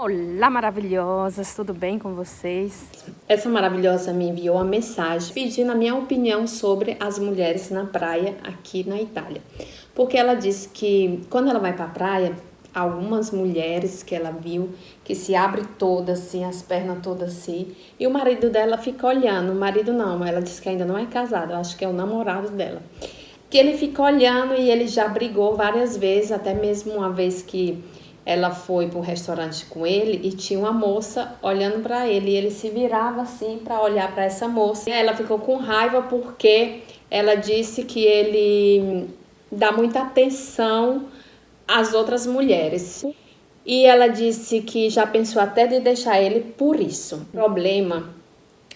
Olá, maravilhosas, tudo bem com vocês? Essa maravilhosa me enviou uma mensagem pedindo a minha opinião sobre as mulheres na praia aqui na Itália. Porque ela disse que quando ela vai para a praia, algumas mulheres que ela viu que se abre toda assim, as pernas todas assim, e o marido dela fica olhando. O marido não, ela disse que ainda não é casado, eu acho que é o namorado dela. Que ele fica olhando e ele já brigou várias vezes, até mesmo uma vez que ela foi para um restaurante com ele e tinha uma moça olhando para ele e ele se virava assim para olhar para essa moça. E ela ficou com raiva porque ela disse que ele dá muita atenção às outras mulheres. E ela disse que já pensou até de deixar ele por isso. O problema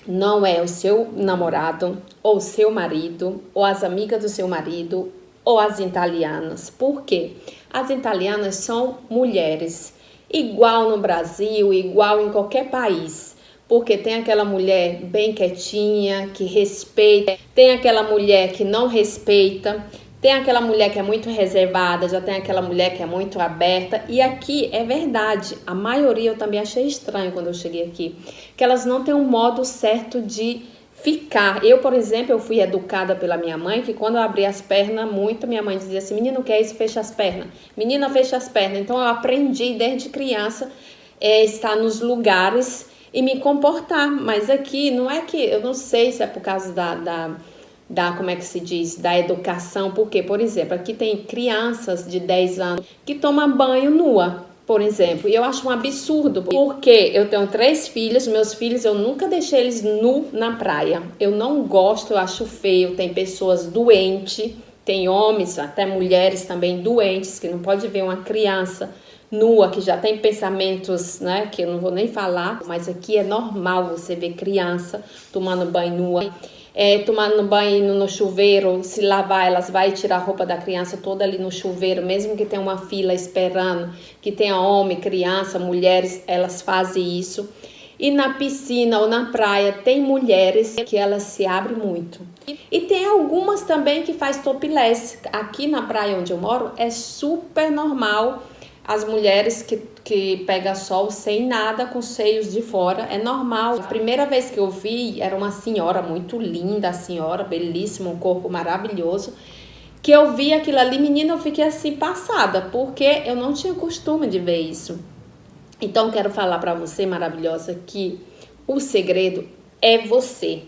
não é o seu namorado, ou o seu marido, ou as amigas do seu marido, ou as italianas. Por quê? As italianas são mulheres, igual no Brasil, igual em qualquer país. Porque tem aquela mulher bem quietinha, que respeita, tem aquela mulher que não respeita, tem aquela mulher que é muito reservada, já tem aquela mulher que é muito aberta. E aqui é verdade, a maioria eu também achei estranho quando eu cheguei aqui, que elas não têm um modo certo de ficar. Eu, por exemplo, eu fui educada pela minha mãe, que quando eu abria as pernas muito, minha mãe dizia assim, menino, o que é isso? Fecha as pernas. Menina, fecha as pernas. Então eu aprendi desde criança estar nos lugares e me comportar. Mas aqui, não é que, eu não sei se é por causa como é que se diz, da educação, porque, por exemplo, aqui tem crianças de 10 anos que tomam banho nua, por exemplo, e eu acho um absurdo, porque eu tenho 3 filhos, meus filhos eu nunca deixei eles nu na praia, eu não gosto, eu acho feio, tem pessoas doentes, tem homens, até mulheres também doentes, que não pode ver uma criança nua, que já tem pensamentos, né, que eu não vou nem falar, mas aqui é normal você ver criança tomando banho nua, tomando banho no chuveiro, se lavar, elas vão tirar a roupa da criança toda ali no chuveiro, mesmo que tenha uma fila esperando, que tenha homem, criança, mulheres, elas fazem isso. E na piscina ou na praia tem mulheres que elas se abrem muito. E tem algumas também que faz topless. Aqui na praia onde eu moro é super normal as mulheres que pegam sol sem nada, com seios de fora, é normal. A primeira vez que eu vi, era uma senhora muito linda, a senhora, belíssima, um corpo maravilhoso, que eu vi aquilo ali, menina, eu fiquei assim passada, porque eu não tinha costume de ver isso. Então, quero falar para você, maravilhosa, que o segredo é você.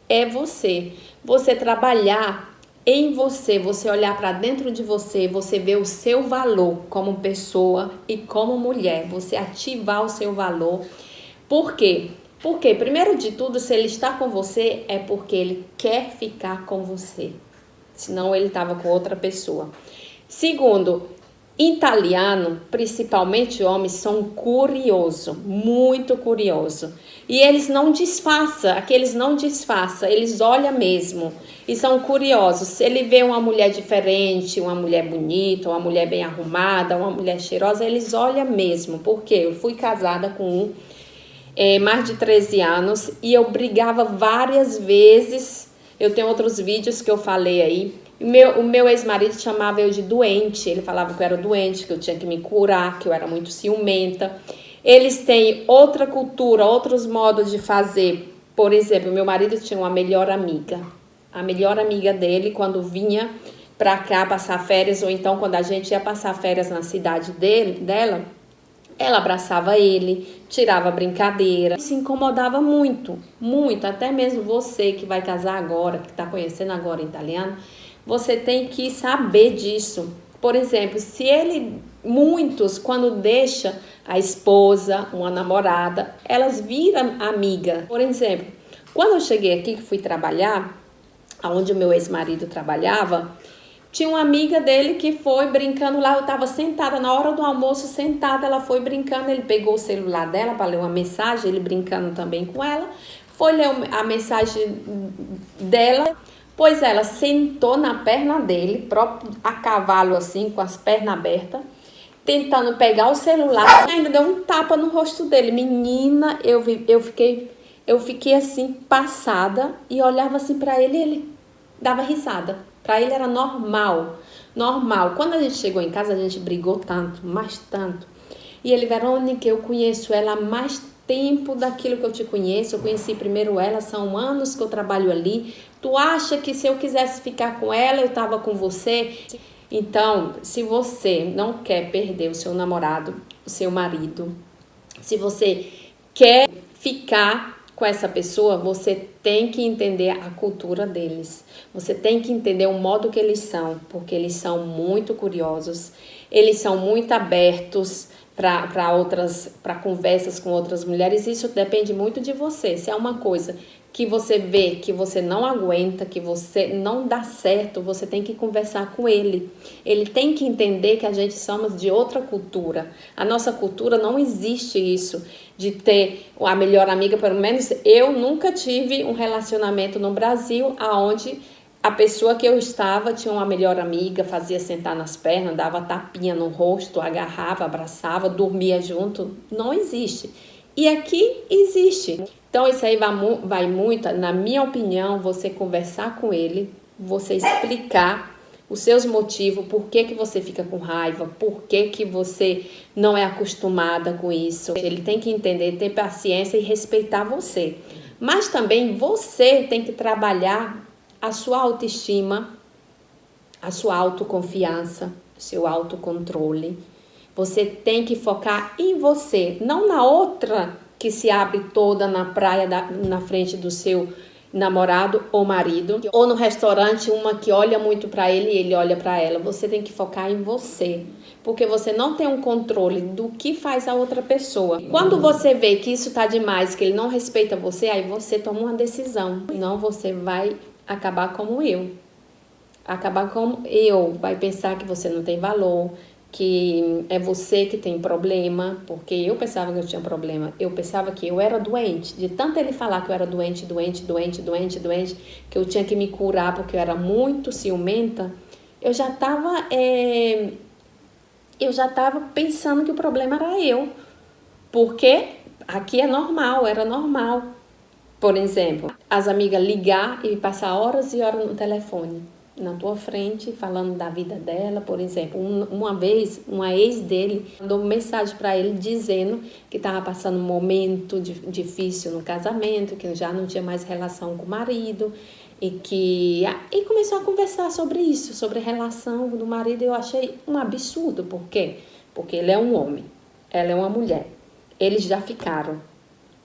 É você. Você trabalhar em você, você olhar para dentro de você, você ver o seu valor como pessoa e como mulher, você ativar o seu valor. Por quê? Porque, primeiro de tudo, se ele está com você, é porque ele quer ficar com você. Senão ele estava com outra pessoa. Segundo, italiano, principalmente homens, são curiosos, muito curiosos. E eles não disfarçam, aqueles não disfarçam, eles olham mesmo e são curiosos. Se ele vê uma mulher diferente, uma mulher bonita, uma mulher bem arrumada, uma mulher cheirosa, eles olham mesmo. Porque eu fui casada com mais de 13 anos e eu brigava várias vezes. Eu tenho outros vídeos que eu falei aí. O meu ex-marido chamava eu de doente, ele falava que eu era doente, que eu tinha que me curar, que eu era muito ciumenta. Eles têm outra cultura, outros modos de fazer. Por exemplo, meu marido tinha uma melhor amiga. A melhor amiga dele, quando vinha pra cá passar férias, ou então quando a gente ia passar férias na cidade dela, ela abraçava ele, tirava brincadeira, se incomodava muito, muito. Até mesmo você que vai casar agora, que está conhecendo agora italiano, você tem que saber disso. Por exemplo, se muitos, quando deixa a esposa, uma namorada, elas viram amiga. Por exemplo, quando eu cheguei aqui, que fui trabalhar, onde o meu ex-marido trabalhava, tinha uma amiga dele que foi brincando lá, eu estava sentada, na hora do almoço, sentada, ela foi brincando, ele pegou o celular dela para ler uma mensagem, ele brincando também com ela, foi ler a mensagem dela. Pois ela sentou na perna dele, próprio a cavalo assim, com as pernas abertas, tentando pegar o celular, e ainda deu um tapa no rosto dele. Menina, eu fiquei assim, passada, e olhava assim pra ele e ele dava risada. Pra ele era normal, normal. Quando a gente chegou em casa, a gente brigou tanto, mas tanto. E ele, Verônica, eu conheço ela há mais tempo daquilo que eu te conheço. Eu conheci primeiro ela, são anos que eu trabalho ali. Tu acha que se eu quisesse ficar com ela, eu estava com você? Então, se você não quer perder o seu namorado, o seu marido, se você quer ficar com essa pessoa, você tem que entender a cultura deles. Você tem que entender o modo que eles são, porque eles são muito curiosos, eles são muito abertos para conversas com outras mulheres. Isso depende muito de você. Se é uma coisa que você vê que você não aguenta, que você não dá certo, você tem que conversar com ele. Ele tem que entender que a gente somos de outra cultura. A nossa cultura não existe isso de ter a melhor amiga. Pelo menos eu nunca tive um relacionamento no Brasil aonde a pessoa que eu estava tinha uma melhor amiga, fazia sentar nas pernas, dava tapinha no rosto, agarrava, abraçava, dormia junto. Não existe. E aqui existe. Então isso aí vai muito, na minha opinião, você conversar com ele, você explicar os seus motivos, por que você fica com raiva, por que você não é acostumada com isso. Ele tem que entender, ter paciência e respeitar você. Mas também você tem que trabalhar a sua autoestima, a sua autoconfiança, seu autocontrole. Você tem que focar em você, não na outra que se abre toda na praia, na frente do seu namorado ou marido, ou no restaurante, uma que olha muito para ele e ele olha para ela. Você tem que focar em você, porque você não tem um controle do que faz a outra pessoa. Quando você vê que isso tá demais, que ele não respeita você, aí você toma uma decisão. Não, você vai acabar como eu. Acabar como eu, vai pensar que você não tem valor, que é você que tem problema, porque eu pensava que eu tinha problema, eu pensava que eu era doente, de tanto ele falar que eu era doente, que eu tinha que me curar porque eu era muito ciumenta, eu já estava pensando que o problema era eu, porque aqui é normal, era normal, por exemplo, as amigas ligar e passar horas e horas no telefone, na tua frente, falando da vida dela, por exemplo. Uma vez, uma ex dele mandou uma mensagem para ele dizendo que estava passando um momento difícil no casamento, que já não tinha mais relação com o marido e começou a conversar sobre isso, sobre a relação do marido. Eu achei um absurdo. Por quê? Porque ele é um homem, ela é uma mulher. Eles já ficaram,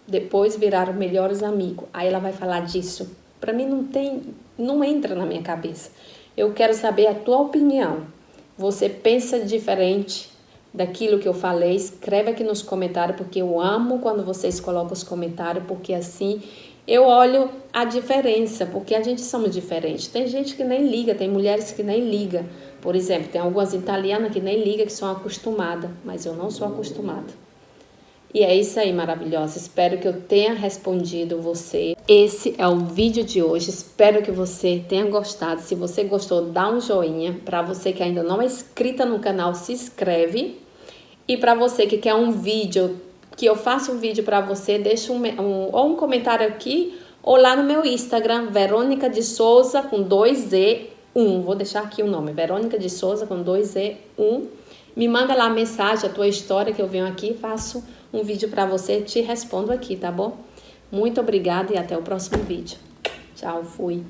depois viraram melhores amigos. Aí ela vai falar disso. Para mim não entra na minha cabeça. Eu quero saber a tua opinião. Você pensa diferente daquilo que eu falei? Escreve aqui nos comentários, porque eu amo quando vocês colocam os comentários, porque assim eu olho a diferença, porque a gente somos diferentes. Tem gente que nem liga, tem mulheres que nem ligam. Por exemplo, tem algumas italianas que nem ligam, que são acostumadas, mas eu não sou acostumada. E é isso aí, maravilhosa. Espero que eu tenha respondido você. Esse é o vídeo de hoje. Espero que você tenha gostado. Se você gostou, dá um joinha. Para você que ainda não é inscrita no canal, se inscreve. E para você que quer um vídeo, que eu faça um vídeo para você, deixa ou um comentário aqui ou lá no meu Instagram, Verônica de Souza com 2E1. Vou deixar aqui o nome, Verônica de Souza com 2E1. Me manda lá a mensagem, a tua história, que eu venho aqui e faço um vídeo para você, te respondo aqui, tá bom? Muito obrigada e até o próximo vídeo. Tchau, fui!